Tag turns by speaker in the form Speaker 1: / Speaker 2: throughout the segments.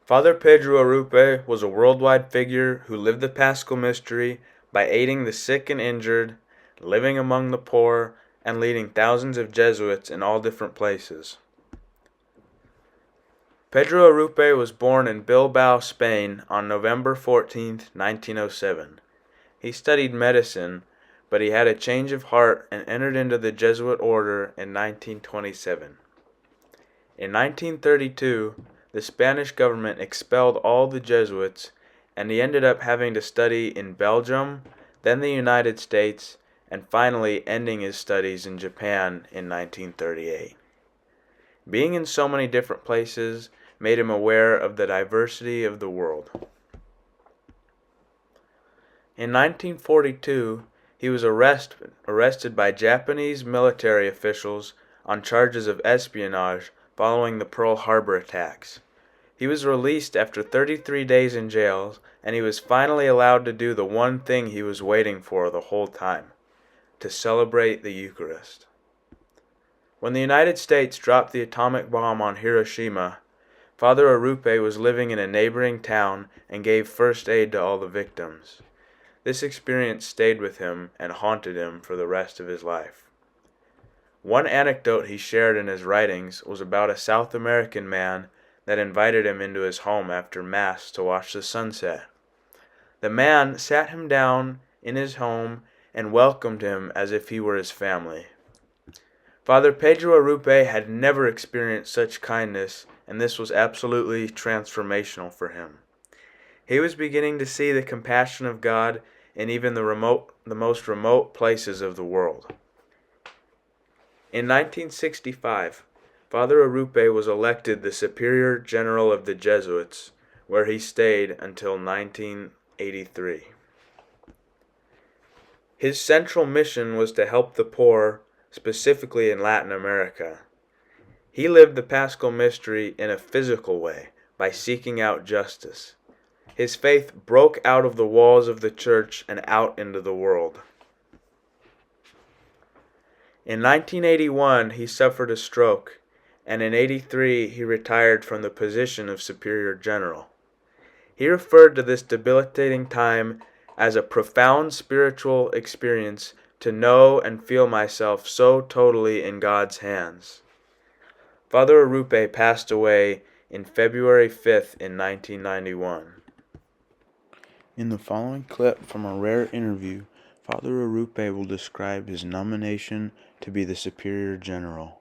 Speaker 1: Father Pedro Arrupe was a worldwide figure who lived the Paschal Mystery by aiding the sick and injured, living among the poor, and leading thousands of Jesuits in all different places. Pedro Arrupe was born in Bilbao, Spain on November 14, 1907. He studied medicine, but he had a change of heart and entered into the Jesuit order in 1927. In 1932, the Spanish government expelled all the Jesuits, and he ended up having to study in Belgium, then the United States, and finally ending his studies in Japan in 1938. Being in so many different places made him aware of the diversity of the world. In 1942, he was arrested by Japanese military officials on charges of espionage following the Pearl Harbor attacks. He was released after 33 days in jail, and he was finally allowed to do the one thing he was waiting for the whole time: to celebrate the Eucharist. When the United States dropped the atomic bomb on Hiroshima, Father Arrupe was living in a neighboring town and gave first aid to all the victims. This experience stayed with him and haunted him for the rest of his life. One anecdote he shared in his writings was about a South American man that invited him into his home after Mass to watch the sunset. The man sat him down in his home and welcomed him as if he were his family. Father Pedro Arrupe had never experienced such kindness, and this was absolutely transformational for him. He was beginning to see the compassion of God in even the most remote places of the world. In 1965, Father Arrupe was elected the Superior General of the Jesuits, where he stayed until 1983. His central mission was to help the poor, specifically in Latin America. He lived the Paschal Mystery in a physical way by seeking out justice. His faith broke out of the walls of the church and out into the world. In 1981, he suffered a stroke, and in 1983 he retired from the position of Superior General. He referred to this debilitating time as a profound spiritual experience to know and feel myself so totally in God's hands. Father Arrupe passed away in February 5th in 1991. In the following clip from a rare interview, Father Arrupe will describe his nomination to be the Superior General.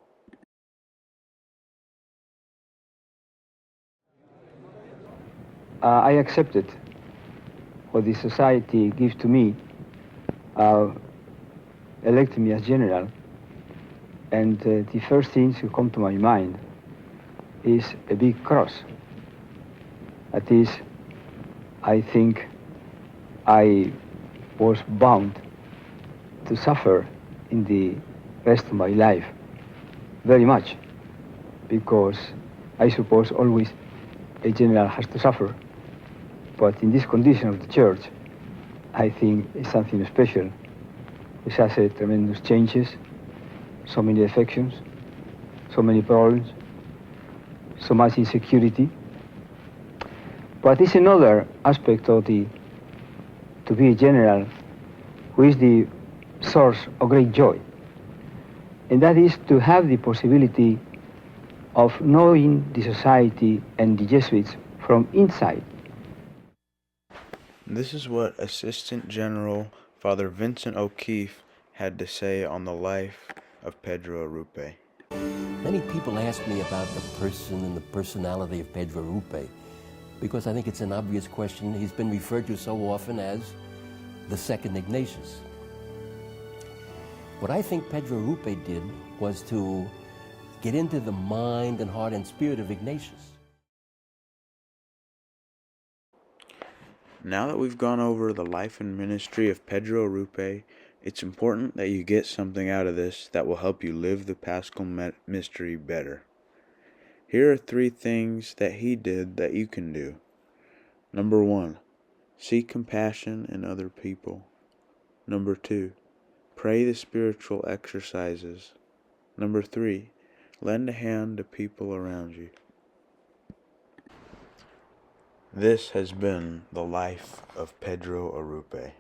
Speaker 2: I accepted what the society gives to me, elected me as general, and the first thing to come to my mind is a big cross. That is, I think I was bound to suffer in the rest of my life very much, because I suppose always a general has to suffer. But in this condition of the church, I think it's something special. It has tremendous changes, so many affections, so many problems, so much insecurity. But it's another aspect of to be a general, who is the source of great joy. And that is to have the possibility of knowing the society and the Jesuits from inside.
Speaker 1: This is what Assistant General Father Vincent O'Keefe had to say on the life of Pedro Arrupe.
Speaker 3: Many people ask me about the person and the personality of Pedro Arrupe, because I think it's an obvious question. He's been referred to so often as the second Ignatius. What I think Pedro Arrupe did was to get into the mind and heart and spirit of Ignatius.
Speaker 1: Now that we've gone over the life and ministry of Pedro Arrupe, it's important that you get something out of this that will help you live the Paschal Mystery better. Here are 3 things that he did that you can do. Number 1, seek compassion in other people. Number 2, pray the spiritual exercises. Number 3, lend a hand to people around you. This has been the life of Pedro Arrupe.